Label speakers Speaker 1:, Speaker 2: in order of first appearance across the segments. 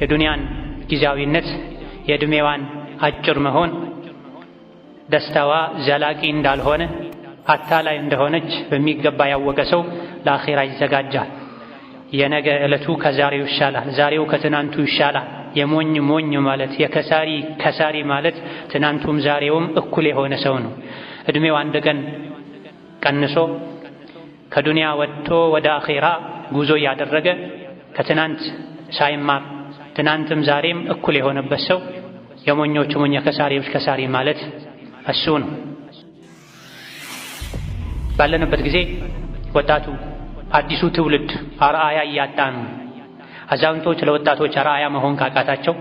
Speaker 1: የዱንያን ጊዜያዊነት የእድሜዋን አጭር መሆን ደስታዋ ዘላቂ እንዳልሆነ አታላይ እንደሆነች በሚገባ ያወቀ ሰው ለአኺራ ይዘጋጃል። የነገ ዕለቱ ከዛሬው ይሻላል፣ ዛሬው ከትናንቱ ይሻላል። የሞኝ ሞኝ ማለት የከሳሪ ከሳሪ ማለት ትናንቱም ዛሬውም እኩል የሆነ ሰው ነው። እድሜው አንድ ቀን ቀንሶ ከዱንያ ወጥቶ ወደ አኺራ ጉዞ ያደረገ ከትናንት ሳይማር ትናንትም ዛሬም እኩል የሆነበት ሰው የሞኞች ሞኝ የከሳሪዎች ከሳሪ ማለት እሱ ነው። ባለንበት ጊዜ ወጣቱ አዲሱ ትውልድ አርአያ እያጣ ነው። አዛውንቶች ለወጣቶች አርአያ መሆን ካቃታቸው፣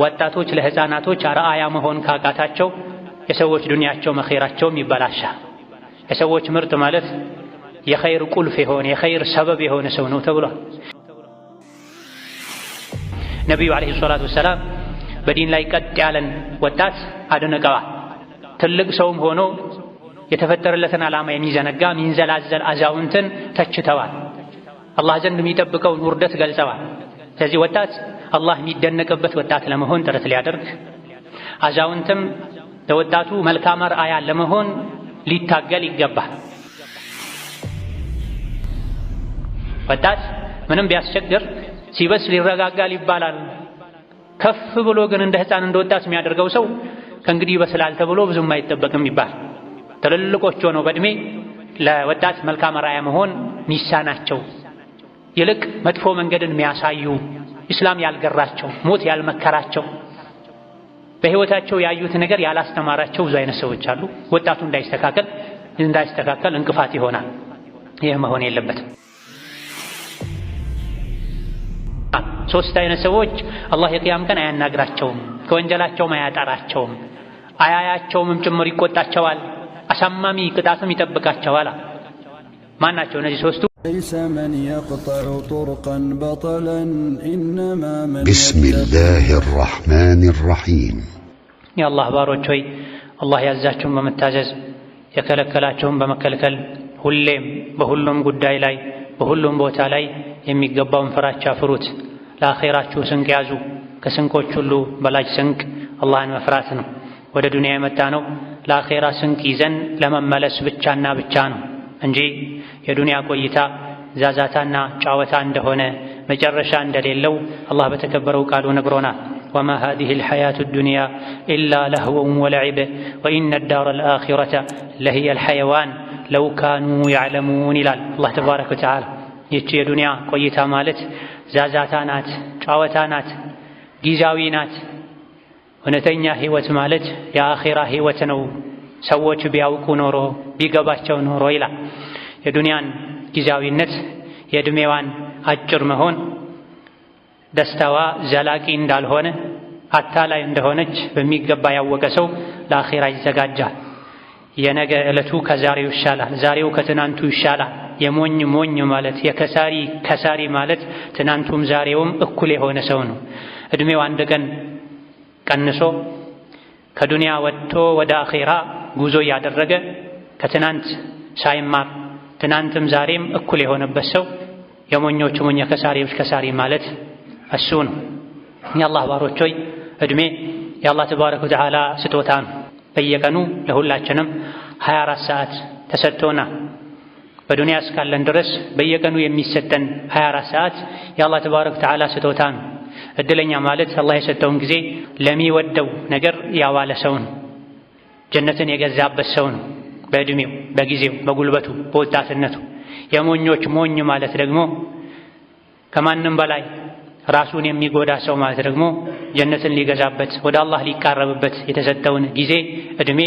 Speaker 1: ወጣቶች ለህፃናቶች አርአያ መሆን ካቃታቸው የሰዎች ዱንያቸው መኼራቸውም ይበላሻል። የሰዎች ምርጥ ማለት የኸይር ቁልፍ የሆነ የኸይር ሰበብ የሆነ ሰው ነው ተብሏል። ነቢዩ ዓለይሂ ሰላቱ ወሰላም በዲን ላይ ቀጥ ያለን ወጣት አድንቀዋል። ትልቅ ሰውም ሆኖ የተፈጠረለትን ዓላማ የሚዘነጋ ሚንዘላዘል አዛውንትን ተችተዋል። አላህ ዘንድ የሚጠብቀውን ውርደት ገልጸዋል። ስለዚህ ወጣት አላህ የሚደነቅበት ወጣት ለመሆን ጥረት ሊያደርግ፣ አዛውንትም ለወጣቱ መልካም አርአያ ለመሆን ሊታገል ይገባል። ወጣት ምንም ቢያስቸግር ሲበስል ይረጋጋል ይባላል። ከፍ ብሎ ግን እንደ ህፃን እንደ ወጣት የሚያደርገው ሰው ከእንግዲህ ይበስላል ተብሎ ብዙም አይጠበቅም ይባል። ትልልቆች ሆነው በእድሜ ለወጣት መልካም አርአያ መሆን ሚሳናቸው፣ ይልቅ መጥፎ መንገድን የሚያሳዩ ኢስላም ያልገራቸው ሞት ያልመከራቸው በህይወታቸው ያዩት ነገር ያላስተማራቸው ብዙ አይነት ሰዎች አሉ። ወጣቱ እንዳይስተካከል እንቅፋት ይሆናል። ይህ መሆን የለበትም። ሶስት አይነት ሰዎች አላህ የቂያም ቀን አያናግራቸውም፣ ከወንጀላቸውም አያጠራቸውም፣ አያያቸውምም ጭምር ይቆጣቸዋል፣ አሳማሚ ቅጣትም ይጠብቃቸዋል። ማን ናቸው እነዚህ ሶስቱ?
Speaker 2: ቢስሚላሂ ራሕማኒ ራሒም።
Speaker 1: የአላህ ባሮች ሆይ አላህ ያዛችሁን በመታዘዝ የከለከላችሁን በመከልከል ሁሌም በሁሉም ጉዳይ ላይ በሁሉም ቦታ ላይ የሚገባውን ፍራቻ ፍሩት። ለአኼራችሁ ስንቅ ያዙ። ከስንቆች ሁሉ በላጭ ስንቅ አላህን መፍራት ነው። ወደ ዱንያ የመጣ ነው ለአኼራ ስንቅ ይዘን ለመመለስ ብቻና ብቻ ነው እንጂ የዱንያ ቆይታ ዛዛታና ጫወታ እንደሆነ መጨረሻ እንደሌለው አላህ በተከበረው ቃሉ ነግሮናል። ወማ ሃዚሂል ሐያቱ ዱንያ ኢላ ለህወን ወለዒብ ወኢነ ዳረል አኺረተ ለሂየል ሐየዋን ለው ካኑ ያዕለሙን ይላል አላህ ተባረከ ወተዓላ። ይህች የዱንያ ቆይታ ማለት ዛዛታ ናት፣ ጫወታ ናት፣ ጊዜያዊ ናት። እውነተኛ ህይወት ማለት የአኺራ ህይወት ነው። ሰዎች ቢያውቁ ኖሮ ቢገባቸው ኖሮ ይላል። የዱንያን ጊዜያዊነት የእድሜዋን አጭር መሆን ደስታዋ ዘላቂ እንዳልሆነ አታላይ እንደሆነች በሚገባ ያወቀ ሰው ለአኺራ ይዘጋጃል። የነገ ዕለቱ ከዛሬው ይሻላል፣ ዛሬው ከትናንቱ ይሻላል። የሞኝ ሞኝ ማለት የከሳሪ ከሳሪ ማለት ትናንቱም ዛሬውም እኩል የሆነ ሰው ነው። እድሜው አንድ ቀን ቀንሶ ከዱንያ ወጥቶ ወደ አኺራ ጉዞ ያደረገ ከትናንት ሳይማር ትናንትም ዛሬም እኩል የሆነበት ሰው የሞኞች ሞኝ የከሳሪዎች ከሳሪ ማለት እሱ ነው። የአላህ ባሮች ሆይ እድሜ የአላህ ተባረከ ወተዓላ ስጦታ ነው። በየቀኑ ለሁላችንም 24 ሰዓት ተሰጥቶናል። በዱንያ እስካለን ድረስ በየቀኑ የሚሰጠን 24 ሰዓት የአላህ ተባረከ ወተዓላ ስጦታ ነው። እድለኛ ማለት አላህ የሰጠውን ጊዜ ለሚወደው ነገር ያዋለ ሰው ነው። ጀነትን የገዛበት ሰው ነው። በእድሜው፣ በጊዜው፣ በጉልበቱ፣ በወጣትነቱ። የሞኞች ሞኝ ማለት ደግሞ ከማንም በላይ ራሱን የሚጎዳ ሰው ማለት ደግሞ ጀነትን ሊገዛበት ወደ አላህ ሊቃረብበት የተሰጠውን ጊዜ እድሜ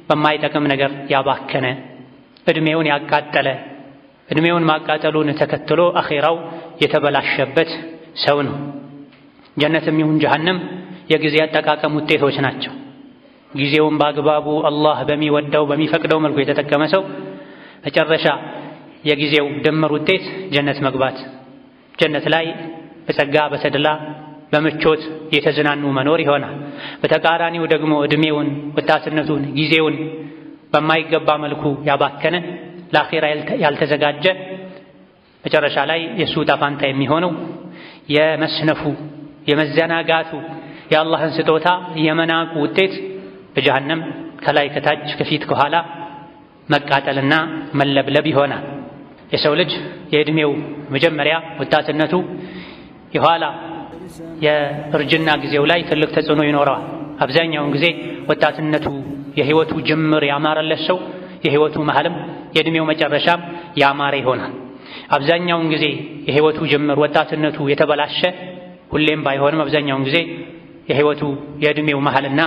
Speaker 1: በማይጠቅም ነገር ያባከነ፣ እድሜውን ያቃጠለ፣ እድሜውን ማቃጠሉን ተከትሎ አኺራው የተበላሸበት ሰው ነው። ጀነትም ይሁን ጀሀነም የጊዜ አጠቃቀም ውጤቶች ናቸው። ጊዜውን በአግባቡ አላህ በሚወደው በሚፈቅደው መልኩ የተጠቀመ ሰው መጨረሻ የጊዜው ድምር ውጤት ጀነት መግባት፣ ጀነት ላይ በጸጋ በተድላ በምቾት የተዝናኑ መኖር ይሆናል። በተቃራኒው ደግሞ እድሜውን ወጣትነቱን ጊዜውን በማይገባ መልኩ ያባከነ ለአኺራ ያልተዘጋጀ መጨረሻ ላይ የሱ ዕጣ ፈንታ የሚሆነው የመስነፉ የመዘናጋቱ የአላህን ስጦታ የመናቁ ውጤት በጀሃነም ከላይ ከታች ከፊት ከኋላ መቃጠልና መለብለብ ይሆናል። የሰው ልጅ የዕድሜው መጀመሪያ ወጣትነቱ የኋላ የእርጅና ጊዜው ላይ ትልቅ ተጽዕኖ ይኖረዋል። አብዛኛውን ጊዜ ወጣትነቱ የህይወቱ ጅምር ያማረለት ሰው የህይወቱ መሃልም የዕድሜው መጨረሻም ያማረ ይሆናል። አብዛኛውን ጊዜ የህይወቱ ጅምር ወጣትነቱ የተበላሸ ሁሌም ባይሆንም አብዛኛውን ጊዜ የህይወቱ የዕድሜው መሃልና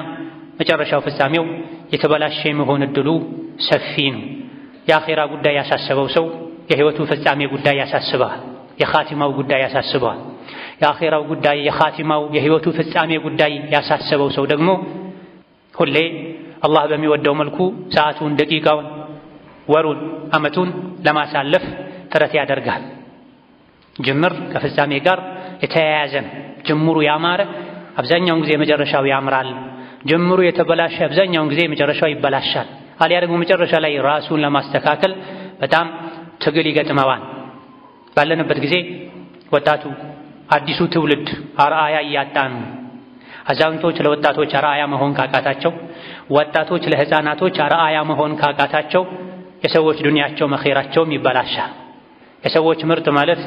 Speaker 1: መጨረሻው ፍጻሜው የተበላሸ የመሆን እድሉ ሰፊ ነው። የአኺራ ጉዳይ ያሳሰበው ሰው የህይወቱ ፍጻሜ ጉዳይ ያሳስበዋል፣ የኻቲማው ጉዳይ ያሳስበዋል። የአኺራው ጉዳይ፣ የኻቲማው፣ የህይወቱ ፍጻሜ ጉዳይ ያሳሰበው ሰው ደግሞ ሁሌ አላህ በሚወደው መልኩ ሰዓቱን፣ ደቂቃውን፣ ወሩን፣ ዓመቱን ለማሳለፍ ጥረት ያደርጋል። ጅምር ከፍጻሜ ጋር የተያያዘ ነው። ጅምሩ ያማረ አብዛኛውን ጊዜ መጨረሻው ያምራል። ጅምሩ የተበላሸ አብዛኛውን ጊዜ መጨረሻው ይበላሻል። አልያ ደግሞ መጨረሻ ላይ ራሱን ለማስተካከል በጣም ትግል ይገጥመዋል። ባለንበት ጊዜ ወጣቱ አዲሱ ትውልድ አርአያ እያጣ ነው። አዛውንቶች ለወጣቶች አርአያ መሆን ካቃታቸው፣ ወጣቶች ለህፃናቶች አርአያ መሆን ካቃታቸው የሰዎች ዱንያቸው መኼራቸውም ይበላሻል። የሰዎች ምርጥ ማለት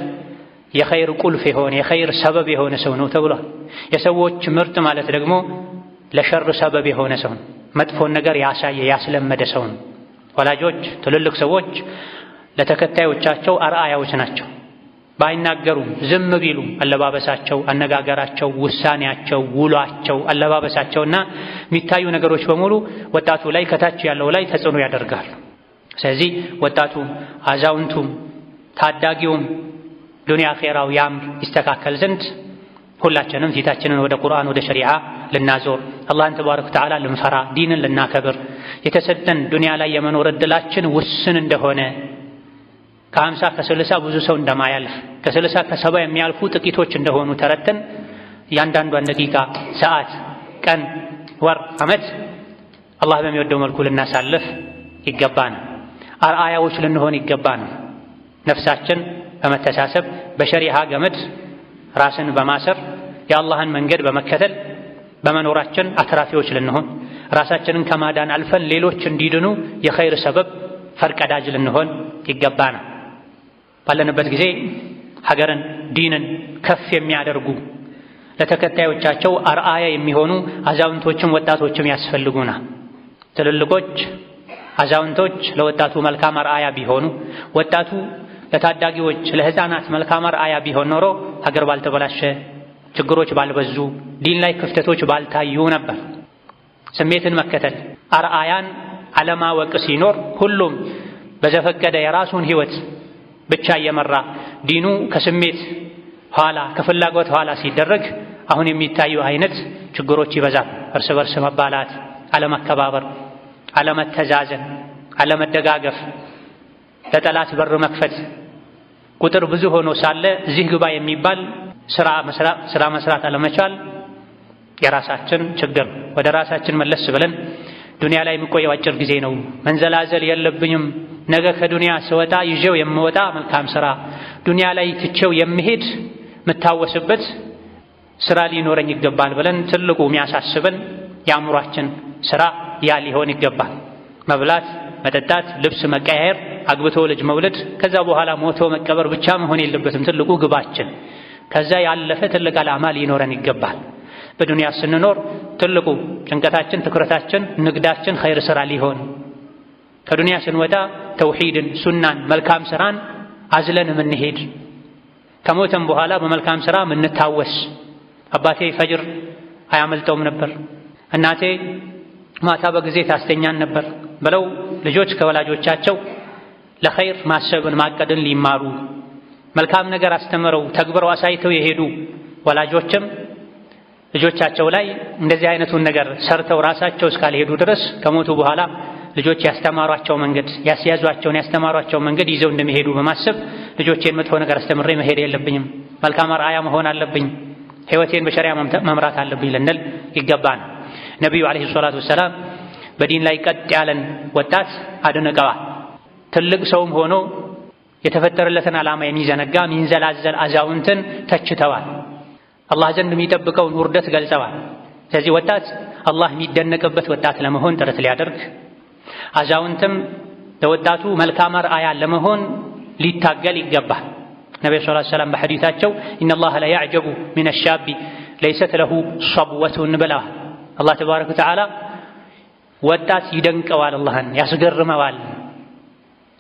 Speaker 1: የኸይር ቁልፍ የሆነ የኸይር ሰበብ የሆነ ሰው ነው ተብሏል። የሰዎች ምርጥ ማለት ደግሞ ለሸር ሰበብ የሆነ ሰው ነው። መጥፎን ነገር ያሳየ ያስለመደ ሰው ነው። ወላጆች፣ ትልልቅ ሰዎች ለተከታዮቻቸው አርአያዎች ናቸው። ባይናገሩም ዝም ቢሉም አለባበሳቸው፣ አነጋገራቸው፣ ውሳኔያቸው፣ ውሏቸው፣ አለባበሳቸውና የሚታዩ ነገሮች በሙሉ ወጣቱ ላይ ከታች ያለው ላይ ተጽዕኖ ያደርጋሉ። ስለዚህ ወጣቱም አዛውንቱም ታዳጊውም ዱንያ አኺራው ያምር ይስተካከል ዘንድ ሁላችንም ፊታችንን ወደ ቁርአን ወደ ሸሪዓ ልናዞር፣ አላህን ተባረከ ወተዓላ ልንፈራ፣ ዲንን ልናከብር፣ የተሰጠን ዱንያ ላይ የመኖር እድላችን ውስን እንደሆነ ከ50 ከ60 ብዙ ሰው እንደማያልፍ ከ60 ከ70 የሚያልፉ ጥቂቶች እንደሆኑ ተረተን እያንዳንዷን ደቂቃ፣ ሰዓት፣ ቀን፣ ወር፣ ዓመት አላህ በሚወደው መልኩ ልናሳልፍ ይገባናል። አርአያዎች ልንሆን ይገባናል። ነፍሳችን በመተሳሰብ በሸሪዓ ገመድ ራስን በማሰር የአላህን መንገድ በመከተል በመኖራችን አትራፊዎች ልንሆን፣ ራሳችንን ከማዳን አልፈን ሌሎች እንዲድኑ የኸይር ሰበብ ፈርቀዳጅ ልንሆን ይገባናል። ባለንበት ጊዜ ሀገርን፣ ዲንን ከፍ የሚያደርጉ ለተከታዮቻቸው አርአያ የሚሆኑ አዛውንቶችም ወጣቶችም ያስፈልጉናል። ትልልቆች አዛውንቶች ለወጣቱ መልካም አርአያ ቢሆኑ፣ ወጣቱ ለታዳጊዎች ለህፃናት መልካም አርአያ ቢሆን ኖሮ ሀገር ባልተበላሸ፣ ችግሮች ባልበዙ፣ ዲን ላይ ክፍተቶች ባልታዩ ነበር። ስሜትን መከተል አርአያን አለማወቅ ሲኖር ሁሉም በዘፈቀደ የራሱን ህይወት ብቻ እየመራ ዲኑ ከስሜት ኋላ ከፍላጎት ኋላ ሲደረግ አሁን የሚታዩ አይነት ችግሮች ይበዛል። እርስ በርስ መባላት፣ አለመከባበር፣ አለመተዛዘን፣ አለመደጋገፍ፣ ለጠላት በር መክፈት፣ ቁጥር ብዙ ሆኖ ሳለ እዚህ ግባ የሚባል ስራ መስራት አለመቻል የራሳችን ችግር። ወደ ራሳችን መለስ ብለን ዱንያ ላይ የሚቆየው አጭር ጊዜ ነው፣ መንዘላዘል የለብኝም፣ ነገ ከዱንያ ስወጣ ይዤው የምወጣ መልካም ስራ፣ ዱንያ ላይ ትቼው የምሄድ የምታወስበት ስራ ሊኖረኝ ይገባል ብለን ትልቁ የሚያሳስበን የአእምሯችን ስራ ያ ሊሆን ይገባል። መብላት፣ መጠጣት፣ ልብስ መቀያየር፣ አግብቶ ልጅ መውለድ፣ ከዛ በኋላ ሞቶ መቀበር ብቻ መሆን የለበትም ትልቁ ግባችን። ከዛ ያለፈ ትልቅ ዓላማ ሊኖረን ይገባል። በዱንያ ስንኖር ትልቁ ጭንቀታችን፣ ትኩረታችን፣ ንግዳችን ኸይር ስራ ሊሆን፣ ከዱንያ ስንወጣ ተውሂድን፣ ሱናን፣ መልካም ስራን አዝለን የምንሄድ፣ ከሞተም በኋላ በመልካም ስራ የምንታወስ። አባቴ ፈጅር አያመልጠውም ነበር፣ እናቴ ማታ በጊዜ ታስተኛን ነበር ብለው ልጆች ከወላጆቻቸው ለኸይር ማሰብን ማቀድን ሊማሩ፣ መልካም ነገር አስተምረው ተግብረው አሳይተው የሄዱ ወላጆችም ልጆቻቸው ላይ እንደዚህ አይነቱን ነገር ሰርተው ራሳቸው እስካልሄዱ ድረስ ከሞቱ በኋላ ልጆች ያስተማሯቸው መንገድ ያስተማሯቸው መንገድ ይዘው እንደሚሄዱ በማሰብ ልጆቼን መጥፎ ነገር አስተምሬ መሄድ የለብኝም፣ መልካም አርአያ መሆን አለብኝ፣ ህይወቴን በሸሪዓ መምራት አለብኝ ልንል ይገባል። ነቢዩ ዓለይሂ ሰላቱ ወሰላም በዲን ላይ ቀጥ ያለን ወጣት አድንቀዋል። ትልቅ ሰውም ሆኖ የተፈጠረለትን ዓላማ የሚዘነጋ ሚንዘላዘል አዛውንትን ተችተዋል። አላህ ዘንድ የሚጠብቀውን ውርደት ገልጸዋል። ስለዚህ ወጣት አላህ የሚደነቅበት ወጣት ለመሆን ጥረት ሊያደርግ፣ አዛውንትም ለወጣቱ መልካም አርአያ ለመሆን ሊታገል ይገባል። ነብዩ ሰለላሁ ዐለይሂ ወሰለም በሐዲታቸው ኢነላህ ላ ያዕጀቡ ሚነ ሻቢ ለይሰት ለሁ ሷብወቱን ብለዋል። አላህ ተባረከ ወተዓላ ወጣት ይደንቀዋል፣ አላህን ያስገርመዋል።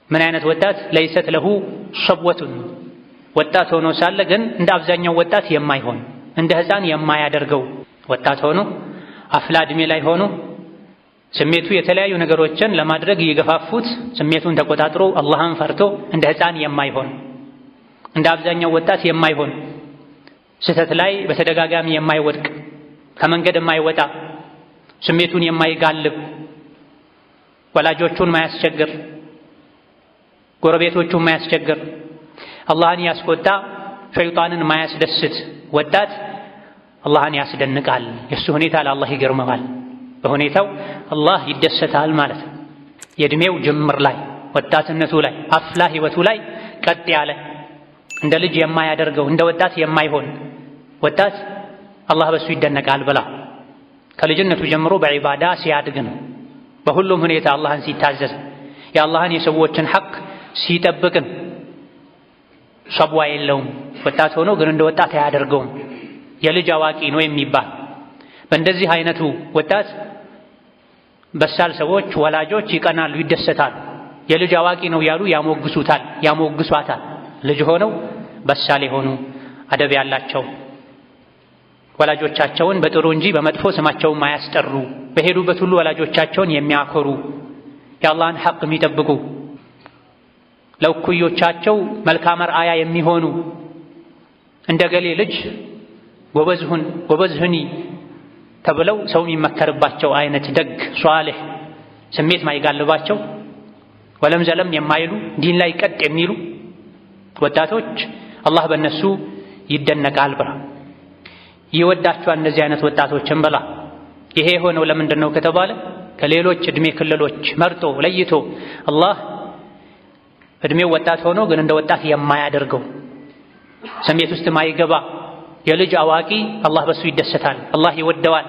Speaker 1: ምን አይነት ወጣት? ለይሰት ለሁ ሷብወቱን፣ ወጣት ሆኖ ሳለ ግን እንደ አብዛኛው ወጣት የማይሆን እንደ ሕፃን የማያደርገው ወጣት ሆኖ አፍላ ዕድሜ ላይ ሆኖ ስሜቱ የተለያዩ ነገሮችን ለማድረግ እየገፋፉት ስሜቱን ተቆጣጥሮ አላህን ፈርቶ እንደ ሕፃን የማይሆን እንደ አብዛኛው ወጣት የማይሆን ስህተት ላይ በተደጋጋሚ የማይወድቅ ከመንገድ የማይወጣ ስሜቱን የማይጋልብ ወላጆቹን ማያስቸግር ጎረቤቶቹን ማያስቸግር አላህን ያስቆጣ ሸይጣንን ማያስደስት ወጣት አላህን ያስደንቃል። የሱ ሁኔታ ለአላህ ይገርመዋል። በሁኔታው አላህ ይደሰታል ማለት ነው። የእድሜው ጅምር ላይ ወጣትነቱ ላይ አፍላ ህይወቱ ላይ ቀጥ ያለ እንደ ልጅ የማያደርገው እንደ ወጣት የማይሆን ወጣት አላህ በሱ ይደነቃል ብላ ከልጅነቱ ጀምሮ በዒባዳ ሲያድግ ነው። በሁሉም ሁኔታ አላህን ሲታዘዝ የአላህን የሰዎችን ሐቅ ሲጠብቅን ሷብዋ የለውም። ወጣት ሆኖ ግን እንደ ወጣት አያደርገውም። የልጅ አዋቂ ነው የሚባል በእንደዚህ አይነቱ ወጣት በሳል ሰዎች ወላጆች ይቀናሉ፣ ይደሰታሉ። የልጅ አዋቂ ነው ያሉ ያሞግሱታል፣ ያሞግሷታል። ልጅ ሆነው በሳል የሆኑ አደብ ያላቸው ወላጆቻቸውን በጥሩ እንጂ በመጥፎ ስማቸውን ማያስጠሩ በሄዱበት ሁሉ ወላጆቻቸውን የሚያኮሩ የአላህን ሐቅ የሚጠብቁ ለእኩዮቻቸው መልካም አርአያ የሚሆኑ እንደ ገሌ ልጅ ጎበዝሁን ጎበዝህኒ ተብለው ሰው የሚመከርባቸው አይነት ደግ ሷሊህ ስሜት ማይጋልባቸው ወለም ዘለም የማይሉ ዲን ላይ ቀጥ የሚሉ ወጣቶች አላህ በእነሱ ይደነቃል ብላ ይወዳቸዋል። እነዚህ አይነት ወጣቶችን ብላ ይሄ የሆነው ለምንድን ነው ከተባለ ከሌሎች እድሜ ክልሎች መርጦ ለይቶ አላህ እድሜው ወጣት ሆኖ ግን እንደ ወጣት የማያደርገው ስሜት ውስጥ ማይገባ የልጅ አዋቂ አላህ በሱ ይደሰታል፣ አላህ ይወደዋል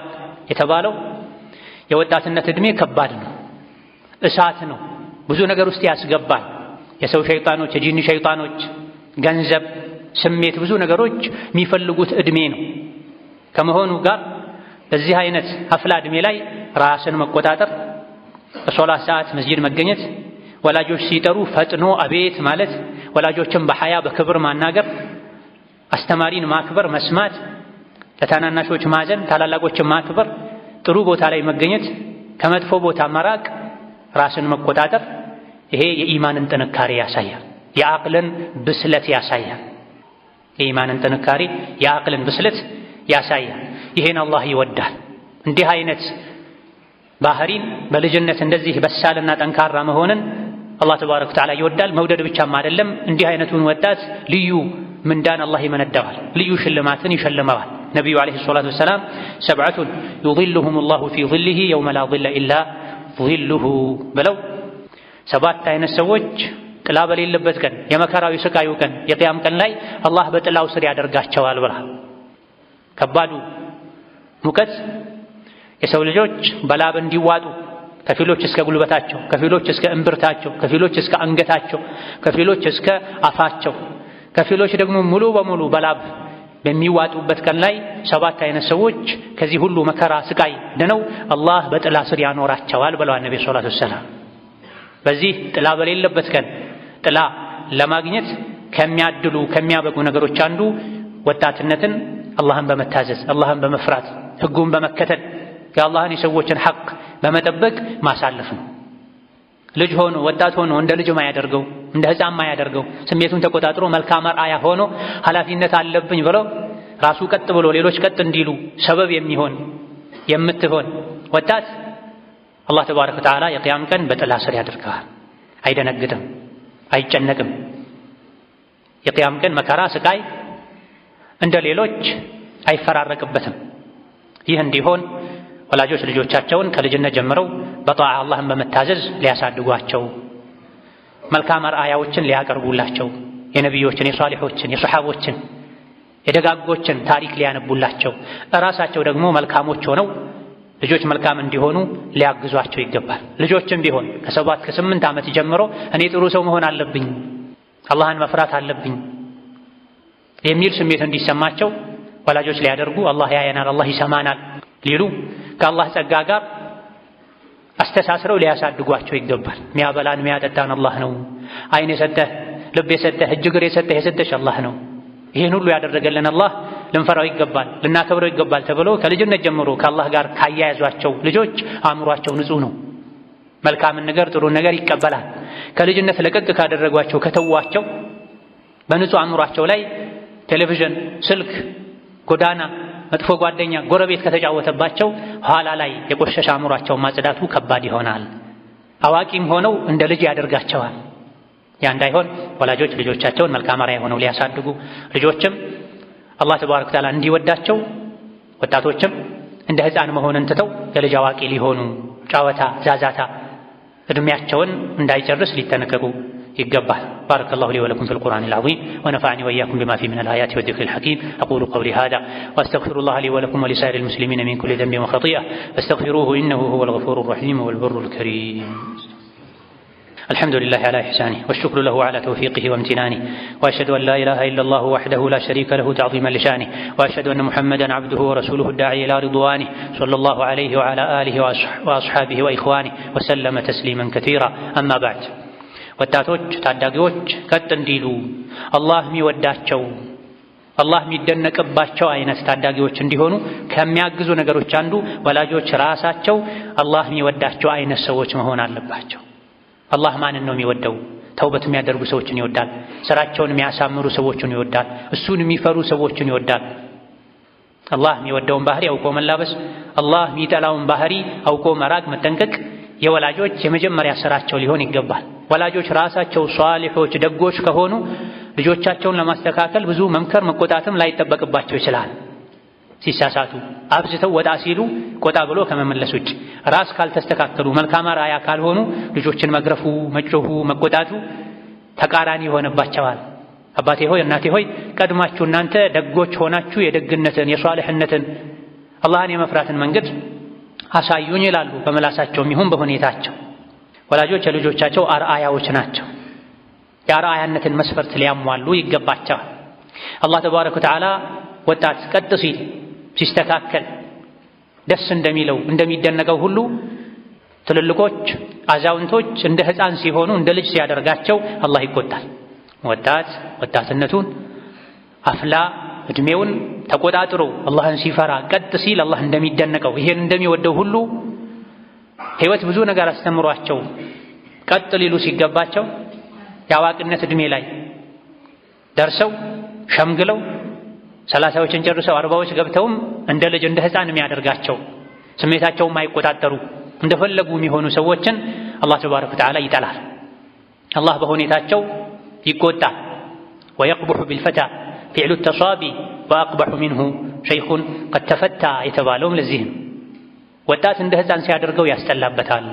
Speaker 1: የተባለው የወጣትነት እድሜ ከባድ ነው፣ እሳት ነው፣ ብዙ ነገር ውስጥ ያስገባል። የሰው ሸይጣኖች፣ የጂኒ ሸይጣኖች፣ ገንዘብ፣ ስሜት፣ ብዙ ነገሮች የሚፈልጉት እድሜ ነው። ከመሆኑ ጋር በዚህ አይነት አፍላ እድሜ ላይ ራስን መቆጣጠር፣ በሶላት ሰዓት መስጂድ መገኘት፣ ወላጆች ሲጠሩ ፈጥኖ አቤት ማለት፣ ወላጆችን በሐያ በክብር ማናገር፣ አስተማሪን ማክበር መስማት፣ ለታናናሾች ማዘን፣ ታላላቆችን ማክበር፣ ጥሩ ቦታ ላይ መገኘት፣ ከመጥፎ ቦታ መራቅ፣ ራስን መቆጣጠር፣ ይሄ የኢማንን ጥንካሬ ያሳያል፣ የአቅልን ብስለት ያሳያል። የኢማንን ጥንካሬ የአቅልን ብስለት ያሳያል። ይሄን አላህ ይወዳል። እንዲህ አይነት ባህሪን በልጅነት እንደዚህ በሳልና ጠንካራ መሆንን አላህ ተባረከ ወተዓላ ይወዳል። መውደድ ብቻም አይደለም፣ እንዲህ አይነቱን ወጣት ልዩ ምንዳን አላህ ይመነዳዋል፣ ልዩ ሽልማትን ይሸልመዋል። ነቢዩ ዓለይሂ ሰላቱ ወሰላም ሰብዐቱን ዩዚልሁሙ ላሁ ፊ ዚልሂ የውመ ላ ዚለ ኢላ ዚልሁ ብለው ሰባት አይነት ሰዎች ጥላ በሌለበት ቀን፣ የመከራዊ ስቃዩ ቀን፣ የቅያም ቀን ላይ አላህ በጥላው ስር ያደርጋቸዋል ብላ ከባዱ ሙቀት የሰው ልጆች በላብ እንዲዋጡ ከፊሎች እስከ ጉልበታቸው፣ ከፊሎች እስከ እምብርታቸው፣ ከፊሎች እስከ አንገታቸው፣ ከፊሎች እስከ አፋቸው፣ ከፊሎች ደግሞ ሙሉ በሙሉ በላብ በሚዋጡበት ቀን ላይ ሰባት አይነት ሰዎች ከዚህ ሁሉ መከራ ስቃይ ድነው አላህ በጥላ ስር ያኖራቸዋል ብለዋል ነብዩ ሰለላሁ ዐለይሂ ወሰለም። በዚህ ጥላ በሌለበት ቀን ጥላ ለማግኘት ከሚያድሉ ከሚያበቁ ነገሮች አንዱ ወጣትነትን አላህን በመታዘዝ አላህን በመፍራት ህጉን በመከተል የአላህን የሰዎችን ሐቅ በመጠበቅ ማሳለፍ ነው። ልጅ ሆኖ ወጣት ሆኖ እንደ ልጅ ማያደርገው እንደ ሕፃን ማያደርገው ስሜቱን ተቆጣጥሮ መልካም አርአያ ሆኖ ኃላፊነት አለብኝ ብሎ ራሱ ቀጥ ብሎ ሌሎች ቀጥ እንዲሉ ሰበብ የሚሆን የምትሆን ወጣት አላህ ተባረከ ወተዓላ የቅያም ቀን በጥላ ስር ያደርገዋል። አይደነግጥም፣ አይጨነቅም። የቅያም ቀን መከራ ስቃይ እንደ ሌሎች አይፈራረቅበትም። ይህ እንዲሆን ወላጆች ልጆቻቸውን ከልጅነት ጀምረው በጣዓ አላህን በመታዘዝ ሊያሳድጓቸው፣ መልካም አርአያዎችን ሊያቀርቡላቸው፣ የነቢዮችን፣ የሷሊሖችን፣ የሰሓቦችን የደጋጎችን ታሪክ ሊያነቡላቸው እራሳቸው ደግሞ መልካሞች ሆነው ልጆች መልካም እንዲሆኑ ሊያግዟቸው ይገባል። ልጆችም ቢሆን ከ7 ከ8 ዓመት ጀምሮ እኔ ጥሩ ሰው መሆን አለብኝ፣ አላህን መፍራት አለብኝ የሚል ስሜት እንዲሰማቸው ወላጆች ሊያደርጉ አላህ ያየናል፣ አላህ ይሰማናል ሊሉ ከአላህ ጸጋ ጋር አስተሳስረው ሊያሳድጓቸው ይገባል። ሚያበላን ሚያጠጣን አላህ ነው። አይን የሰጠህ ልብ የሰጠህ እጅ እግር የሰጠህ የሰጠሽ አላህ ነው። ይህን ሁሉ ያደረገልን አላህ ልንፈራው ይገባል፣ ልናከብረው ይገባል ተብሎ ከልጅነት ጀምሮ ከአላህ ጋር ካያያዟቸው ልጆች አእምሯቸው ንጹህ ነው። መልካምን ነገር ጥሩን ነገር ይቀበላል። ከልጅነት ለቀቅ ካደረጓቸው ከተዋቸው በንጹህ አእምሯቸው ላይ ቴሌቪዥን፣ ስልክ፣ ጎዳና፣ መጥፎ ጓደኛ፣ ጎረቤት ከተጫወተባቸው ኋላ ላይ የቆሸሸ አእምሯቸውን ማጽዳቱ ከባድ ይሆናል። አዋቂም ሆነው እንደ ልጅ ያደርጋቸዋል። ያ እንዳይሆን ወላጆች ልጆቻቸውን መልካም አርአያ ሆነው ሊያሳድጉ ልጆችም አላህ ተባረከ ወተዓላ እንዲወዳቸው ወጣቶችም እንደ ሕፃን መሆንን ትተው የልጅ አዋቂ ሊሆኑ ጨዋታ፣ ዛዛታ እድሜያቸውን እንዳይጨርስ ሊጠነቀቁ ይገባል። بارك الله لي ولكم في القرآن العظيم ونفعني وإياكم بما فيه من الآيات والذكر الحكيم أقول قولي هذا وأستغفر الله لي ولكم ولسائر المسلمين من كل ذنب وخطيئة فاستغفروه إنه هو الغفور الرحيم والبر الكريم. الحمد لله على إحسانه والشكر له على توفيقه وامتنانه وأشهد أن لا إله إلا الله وحده لا شريك له تعظيما لشانه وأشهد أن محمدا عبده ورسوله الداعي إلى رضوانه صلى الله عليه وعلى آله وأصحابه وإخوانه وسلم تسليما كثيرا. أما بعد ወጣቶች ታዳጊዎች ቀጥ እንዲሉ አላህ የሚወዳቸው አላህ የሚደነቅባቸው አይነት ታዳጊዎች እንዲሆኑ ከሚያግዙ ነገሮች አንዱ ወላጆች ራሳቸው አላህ የሚወዳቸው አይነት ሰዎች መሆን አለባቸው። አላህ ማንን ነው የሚወደው? ተውበት የሚያደርጉ ሰዎችን ይወዳል። ስራቸውን የሚያሳምሩ ሰዎችን ይወዳል። እሱን የሚፈሩ ሰዎችን ይወዳል። አላህ የሚወደውን ባህሪ አውቆ መላበስ፣ አላህ የሚጠላውን ባህሪ አውቆ መራቅ፣ መጠንቀቅ የወላጆች የመጀመሪያ ስራቸው ሊሆን ይገባል። ወላጆች ራሳቸው ሷሊሖች ደጎች ከሆኑ ልጆቻቸውን ለማስተካከል ብዙ መምከር መቆጣትም ላይጠበቅባቸው ይችላል። ሲሳሳቱ አብዝተው ወጣ ሲሉ ቆጣ ብሎ ከመመለስ ውጭ ራስ ካልተስተካከሉ መልካም አርአያ ካልሆኑ ልጆችን መግረፉ፣ መጮሁ፣ መቆጣቱ ተቃራኒ ይሆንባቸዋል። አባቴ ሆይ እናቴ ሆይ ቀድማችሁ እናንተ ደጎች ሆናችሁ የደግነትን የሷሊሕነትን አላህን የመፍራትን መንገድ አሳዩኝ ይላሉ በመላሳቸውም ይሁን በሁኔታቸው። ወላጆች የልጆቻቸው አርአያዎች ናቸው። የአርአያነትን መስፈርት ሊያሟሉ ይገባቸዋል። አላህ ተባረከ ወተዓላ ወጣት ቀጥ ሲል ሲስተካከል ደስ እንደሚለው እንደሚደነቀው ሁሉ ትልልቆች አዛውንቶች እንደ ሕፃን ሲሆኑ እንደ ልጅ ሲያደርጋቸው አላህ ይቆጣል። ወጣትነቱን አፍላ እድሜውን ተቆጣጥሮ አላህን ሲፈራ ቀጥ ሲል አላህ እንደሚደነቀው ይሄን እንደሚወደው ሁሉ ሕይወት ብዙ ነገር አስተምሯቸው ቀጥ ሊሉ ሲገባቸው የአዋቂነት እድሜ ላይ ደርሰው ሸምግለው 30ዎችን ጨርሰው 40ዎች ገብተውም እንደ ልጅ እንደ ሕፃን የሚያደርጋቸው ስሜታቸውን ማይቆጣጠሩ እንደፈለጉ የሚሆኑ ሰዎችን አላህ ተባረከ ወተዓላ ይጠላል። አላህ በሁኔታቸው ይቆጣል። ወየቅቡሑ ቢልፈታ ፊዕሉ ተሷቢ ወአቅበሑ ሚንሁ ሸይኹን ቀድ ተፈታ የተባለውም ለዚህ ነው። ወጣት እንደ ሕፃን ሲያደርገው ያስጠላበታል።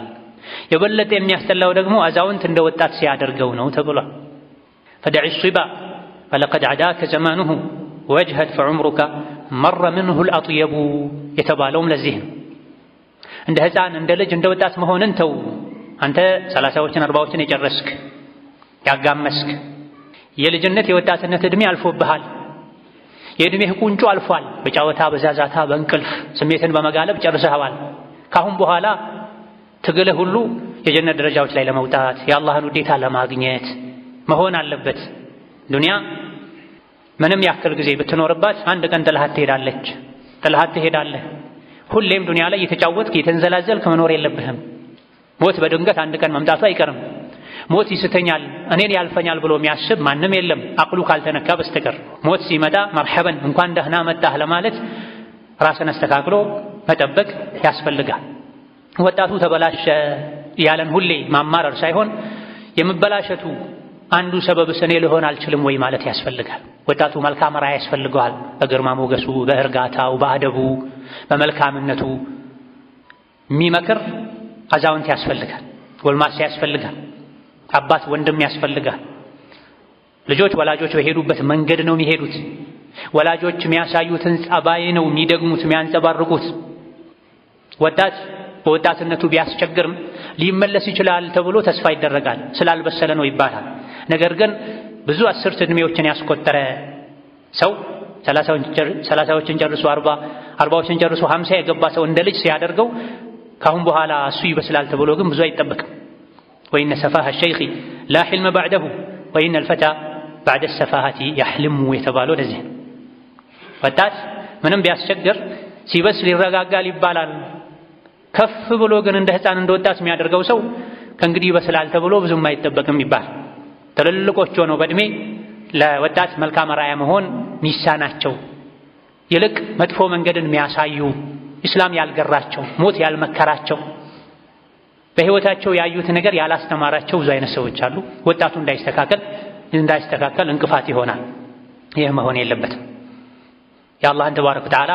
Speaker 1: የበለጠ የሚያስጠላው ደግሞ አዛውንት እንደ ወጣት ሲያደርገው ነው ተብሏል። ፈደዕ ሲባ ፈለቀድ ዐዳከ ዘማኑሁ ወጅሀድ ፈዑምሩከ መረ ምንሁ ልአጥየቡ የተባለውም ለዚህ ነው። እንደ ሕፃን እንደ ልጅ እንደ ወጣት መሆንን ተው። አንተ 30ዎችን 40ዎችን የጨረስክ ያጋመስክ የልጅነት የወጣትነት ዕድሜ አልፎብሃል። የዕድሜህ ቁንጮ አልፏል። በጫወታ በዛዛታ በእንቅልፍ ስሜትን በመጋለብ ጨርሰኸዋል። ካሁን በኋላ ትግልህ ሁሉ የጀነት ደረጃዎች ላይ ለመውጣት የአላህን ውዴታ ለማግኘት መሆን አለበት። ዱንያ ምንም ያክል ጊዜ ብትኖርባት አንድ ቀን ጥልሃት ትሄዳለች፣ ጥልሃት ትሄዳለህ። ሁሌም ዱንያ ላይ የተጫወትክ የተንዘላዘልክ መኖር የለብህም። ሞት በድንገት አንድ ቀን መምጣቱ አይቀርም። ሞት ይስተኛል እኔን ያልፈኛል ብሎ የሚያስብ ማንም የለም አቅሉ ካልተነካ በስተቀር። ሞት ሲመጣ መርሐበን እንኳን ደህና መጣህ ለማለት ራስን አስተካክሎ መጠበቅ ያስፈልጋል። ወጣቱ ተበላሸ ያለን ሁሌ ማማረር ሳይሆን የመበላሸቱ አንዱ ሰበብስ እኔ ልሆን አልችልም ወይ ማለት ያስፈልጋል። ወጣቱ መልካም ራዕይ ያስፈልገዋል። በግርማ ሞገሱ፣ በእርጋታው፣ በአደቡ፣ በመልካምነቱ የሚመክር አዛውንት ያስፈልጋል። ጎልማሳ ያስፈልጋል። አባት ወንድም ያስፈልጋል። ልጆች ወላጆች በሄዱበት መንገድ ነው የሚሄዱት። ወላጆች የሚያሳዩትን ጸባይ ነው የሚደግሙት የሚያንጸባርቁት። ወጣት በወጣትነቱ ቢያስቸግርም ሊመለስ ይችላል ተብሎ ተስፋ ይደረጋል፣ ስላልበሰለ ነው ይባላል። ነገር ግን ብዙ አስርት ዕድሜዎችን ያስቆጠረ ሰው 30ዎችን ጨርሶ 40ዎችን ጨርሶ 50 የገባ ሰው እንደ ልጅ ሲያደርገው ካሁን በኋላ እሱ ይበስላል ተብሎ ግን ብዙ አይጠበቅም። ወኢነ ሰፋሀ ሸይኺ ላ ሒልመ ባዕደሁ ወኢነ አልፈታ ባዕደ ሰፋሀቲ ያሕልሙ የተባለው ለዚህ ነው። ወጣት ምንም ቢያስቸግር ሲበስል ይረጋጋል ይባላል። ከፍ ብሎ ግን እንደ ሕፃን እንደ ወጣት የሚያደርገው ሰው ከእንግዲህ ይበስላል ተብሎ ብዙም አይጠበቅም ይባል። ትልልቆች ሆነው በዕድሜ ለወጣት መልካም አርአያ መሆን ሚሳናቸው ይልቅ መጥፎ መንገድን የሚያሳዩ ኢስላም ያልገራቸው ሞት ያልመከራቸው በሕይወታቸው ያዩት ነገር ያላስተማራቸው ብዙ አይነት ሰዎች አሉ። ወጣቱ እንዳይስተካከል እንቅፋት ይሆናል። ይህ መሆን የለበትም። የአላህን ተባረከ ወተዓላ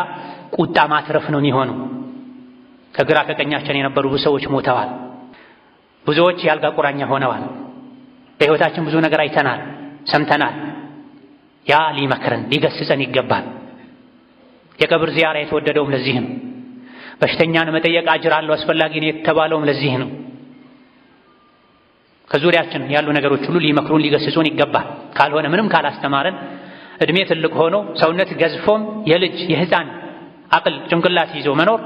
Speaker 1: ቁጣ ማትረፍ ነው የሚሆነው። ከግራ ከቀኛችን የነበሩ ብዙ ሰዎች ሞተዋል። ብዙዎች ያልጋ ቁራኛ ሆነዋል። በሕይወታችን ብዙ ነገር አይተናል፣ ሰምተናል። ያ ሊመክረን ሊገስጸን ይገባል። የቀብር ዚያራ የተወደደውም ለዚህ ነው። በሽተኛን መጠየቅ አጅር አለው አስፈላጊ ነው የተባለውም ለዚህ ነው። ከዙሪያችን ያሉ ነገሮች ሁሉ ሊመክሩን ሊገስጹን ይገባል። ካልሆነ ምንም ካላስተማረን እድሜ ትልቅ ሆኖ ሰውነት ገዝፎም የልጅ የሕፃን አቅል ጭንቅላት ይዞ መኖር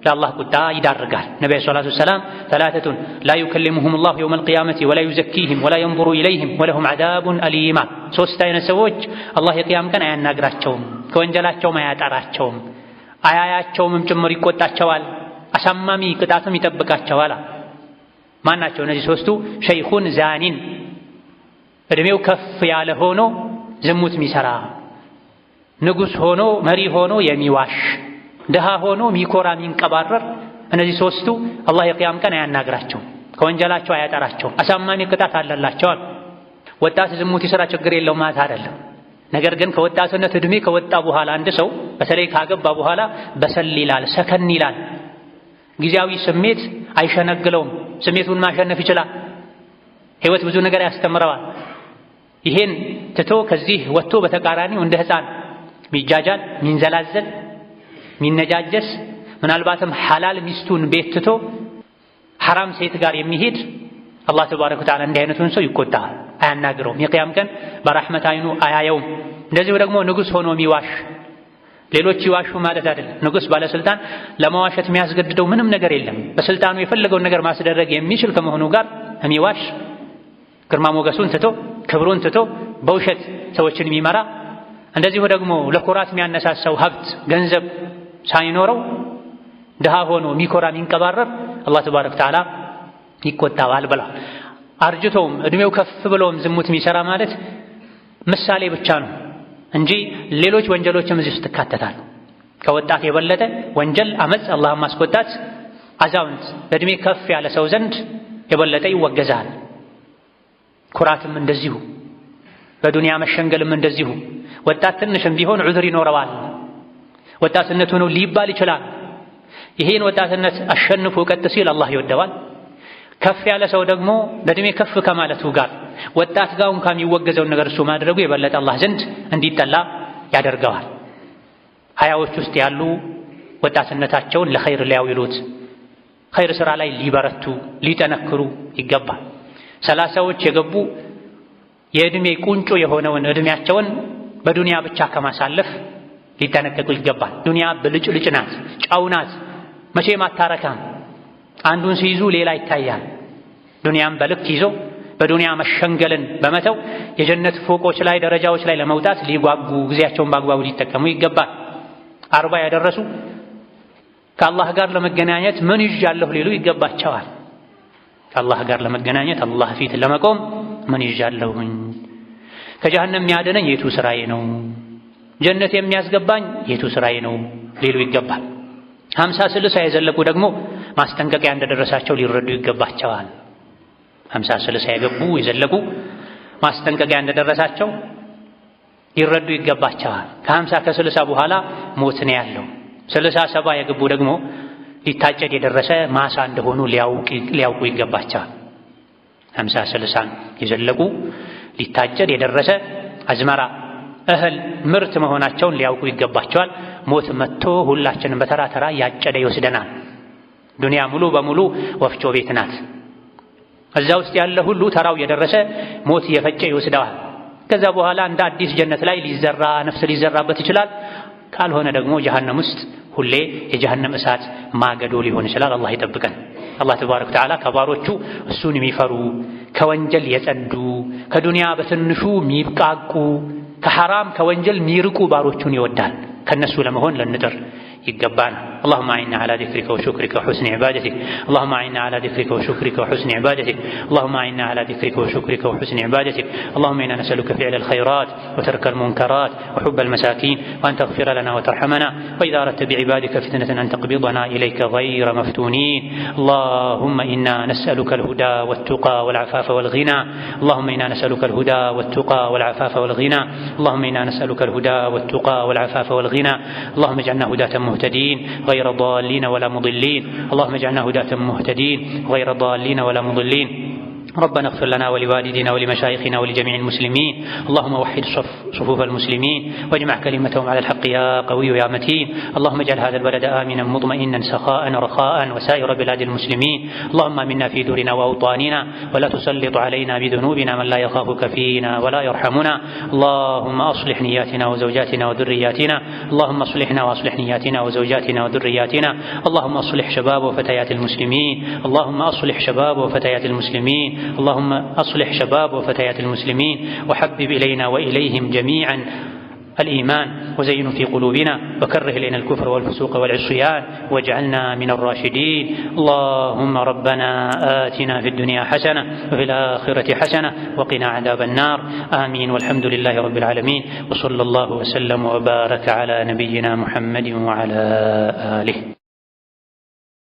Speaker 1: ለአላህ ቁጣ ይዳርጋል። ነቢዩ ሰለላሁ ዐለይሂ ወሰለም ሰላተቱን ላ ዩከሊሙሁም ላሁ የውመል ቂያመቲ ወላ ዩዘኪህም ወላ የንዙሩ ኢለይህም ወለሁም ዐዛቡን አሊማ። ሦስት አይነት ሰዎች አላህ የቅያም ቀን አያናግራቸውም፣ ከወንጀላቸውም አያጠራቸውም፣ አያያቸውምም ጭምር ይቆጣቸዋል፣ አሳማሚ ቅጣትም ይጠብቃቸዋል። ማን ናቸው እነዚህ ሦስቱ? ሸይኹን ዛኒን እድሜው ከፍ ያለ ሆኖ ዝሙት የሚሠራ፣ ንጉሥ ሆኖ መሪ ሆኖ የሚዋሽ፣ ድሃ ሆኖ ሚኮራ ሚንቀባረር። እነዚህ ሦስቱ አላህ የቅያም ቀን አያናግራቸውም፣ ከወንጀላቸው አያጠራቸውም፣ አሳማሚ ቅጣት አለላቸዋል። ወጣት ዝሙት ይሠራ ችግር የለውም ማለት አይደለም። ነገር ግን ከወጣትነት እድሜ ከወጣ በኋላ አንድ ሰው በተለይ ካገባ በኋላ በሰል ይላል፣ ሰከን ይላል። ጊዜያዊ ስሜት አይሸነግለውም፣ ስሜቱን ማሸነፍ ይችላል። ሕይወት ብዙ ነገር ያስተምረዋል። ይሄን ትቶ ከዚህ ወጥቶ በተቃራኒው እንደ ሕፃን ሚጃጃል፣ ሚንዘላዘል፣ ሚነጃጀስ ምናልባትም ሐላል ሚስቱን ቤት ትቶ ሐራም ሴት ጋር የሚሄድ አላህ ተባረከ ወተዓላ እንዲህ አይነቱን ሰው ይቆጣል፣ አያናግረውም። የቅያም ቀን በራህመት አይኑ አያየውም። እንደዚሁ ደግሞ ንጉሥ ሆኖ የሚዋሽ፣ ሌሎች ይዋሹ ማለት አይደለም። ንጉሥ ባለስልጣን ለመዋሸት የሚያስገድደው ምንም ነገር የለም። በስልጣኑ የፈለገውን ነገር ማስደረግ የሚችል ከመሆኑ ጋር የሚዋሽ ግርማ ሞገሱን ትቶ ክብሩን ትቶ በውሸት ሰዎችን የሚመራ፣ እንደዚሁ ደግሞ ለኩራት የሚያነሳሳው ሀብት ገንዘብ ሳይኖረው ድሃ ሆኖ ሚኮራ ሚንቀባረር አላህ ተባረከ ወተዓላ ይቆጣዋል ብላ። አርጅቶም እድሜው ከፍ ብሎም ዝሙት የሚሰራ ማለት ምሳሌ ብቻ ነው እንጂ ሌሎች ወንጀሎችም እዚህ ውስጥ ይካተታሉ። ከወጣት የበለጠ ወንጀል፣ አመፅ፣ አላህን ማስቆጣት አዛውንት በእድሜ ከፍ ያለ ሰው ዘንድ የበለጠ ይወገዛል። ኩራትም እንደዚሁ፣ በዱንያ መሸንገልም እንደዚሁ። ወጣት ትንሽም ቢሆን ዑዝር ይኖረዋል። ወጣትነቱ ነው ሊባል ይችላል። ይሄን ወጣትነት አሸንፎ ቀጥ ሲል አላህ ይወደዋል። ከፍ ያለ ሰው ደግሞ በእድሜ ከፍ ከማለቱ ጋር ወጣት ጋር እንኳን የሚወገዘውን ነገር እሱ ማድረጉ የበለጠ አላህ ዘንድ እንዲጠላ ያደርገዋል። ሀያዎች ውስጥ ያሉ ወጣትነታቸውን ለኸይር ሊያውሉት፣ ኸይር ስራ ላይ ሊበረቱ ሊጠነክሩ ይገባል። ሰላሳዎች የገቡ የእድሜ ቁንጮ የሆነውን እድሜያቸውን በዱንያ ብቻ ከማሳለፍ ሊጠነቀቁ ይገባል። ዱንያ ብልጭልጭ ናት፣ ጨው ናት፣ መቼም አታረካም። አንዱን ሲይዙ ሌላ ይታያል። ዱንያም በልክ ይዞ በዱንያ መሸንገልን በመተው የጀነት ፎቆች ላይ ደረጃዎች ላይ ለመውጣት ሊጓጉ ጊዜያቸውን በአግባቡ ሊጠቀሙ ይገባል። 40 ያደረሱ ከአላህ ጋር ለመገናኘት ምን ይዣለሁ ሊሉ ይገባቸዋል። ከአላህ ጋር ለመገናኘት አላህ ፊት ለመቆም ምን ይዣለሁኝ፣ ከጀሃነም የሚያድነኝ የቱ ስራዬ ነው፣ ጀነት የሚያስገባኝ የቱ ስራዬ ነው ሊሉ ይገባል። 50 60 የዘለቁ ደግሞ ማስጠንቀቂያ እንደደረሳቸው ሊረዱ ይገባቸዋል። 50 60 የገቡ የዘለቁ ማስጠንቀቂያ እንደደረሳቸው ሊረዱ ይገባቸዋል። ከ50 ከ60 በኋላ ሞት ነው ያለው። 60 70 የገቡ ደግሞ ሊታጨድ የደረሰ ማሳ እንደሆኑ ሊያውቁ ይገባቸዋል። 50 60 የዘለቁ ሊታጨድ የደረሰ አዝመራ እህል ምርት መሆናቸውን ሊያውቁ ይገባቸዋል። ሞት መጥቶ ሁላችንም በተራ ተራ ያጨደ ይወስደናል። ዱንያ ሙሉ በሙሉ ወፍጮ ቤት ናት። እዛ ውስጥ ያለ ሁሉ ተራው የደረሰ ሞት እየፈጨ ይወስደዋል። ከዛ በኋላ እንደ አዲስ ጀነት ላይ ሊዘራ ነፍስ ሊዘራበት ይችላል። ካልሆነ ደግሞ ጀሃነም ውስጥ ሁሌ የጀሃነም እሳት ማገዶ ሊሆን ይችላል። አላህ ይጠብቀን። አላህ ተባረከ ወተዓላ ከባሮቹ እሱን የሚፈሩ ከወንጀል የጸዱ ከዱንያ በትንሹ የሚብቃቁ ከሐራም ከወንጀል የሚርቁ ባሮቹን ይወዳል። ከነሱ ለመሆን ለንጥር يقبانا. اللهم أعنا على ذكرك وشكرك وحسن عبادتك. اللهم أعنا على ذكرك وشكرك وحسن عبادتك. اللهم أعنا على ذكرك وشكرك وحسن عبادتك. اللهم إنا نسألك فعل الخيرات وترك المنكرات وحب المساكين وأن تغفر لنا وترحمنا، وإذا أردت بعبادك فتنة أن تقبضنا إليك غير مفتونين. اللهم إنا نسألك الهدى والتقى والعفاف والغنى. اللهم إنا نسألك الهدى والتقى والعفاف والغنى. اللهم إنا نسألك الهدى والتقى والعفاف والغنى. اللهم اجعلنا هداة مهتدين غير ضالين ولا مضلين. اللهم اجعلنا هداة مهتدين غير ضالين ولا مضلين. ربنا اغفر لنا ولوالدينا ولمشايخنا ولجميع المسلمين. اللهم وحد صفوف المسلمين واجمع كلمتهم على الحق يا قوي يا متين. اللهم اجعل هذا البلد آمنا مطمئنا سخاء رخاء وسائر بلاد المسلمين. اللهم آمنا في دورنا وأوطاننا ولا تسلط علينا بذنوبنا من لا يخافك فينا ولا يرحمنا. اللهم أصلح نياتنا وزوجاتنا وذرياتنا. اللهم أصلحنا وأصلح نياتنا وزوجاتنا وذرياتنا. اللهم أصلح شباب وفتيات المسلمين. اللهم أصلح شباب وفتيات المسلمين. اللهم أصلح شباب وفتيات المسلمين وحبب إلينا وإليهم جميعا الإيمان وزينه في قلوبنا وكره إلينا الكفر والفسوق والعصيان واجعلنا من الراشدين. اللهم ربنا آتنا في الدنيا حسنة وفي الآخرة حسنة وقنا عذاب النار. آمين والحمد لله رب العالمين وصلى الله وسلم وبارك على نبينا محمد وعلى آله.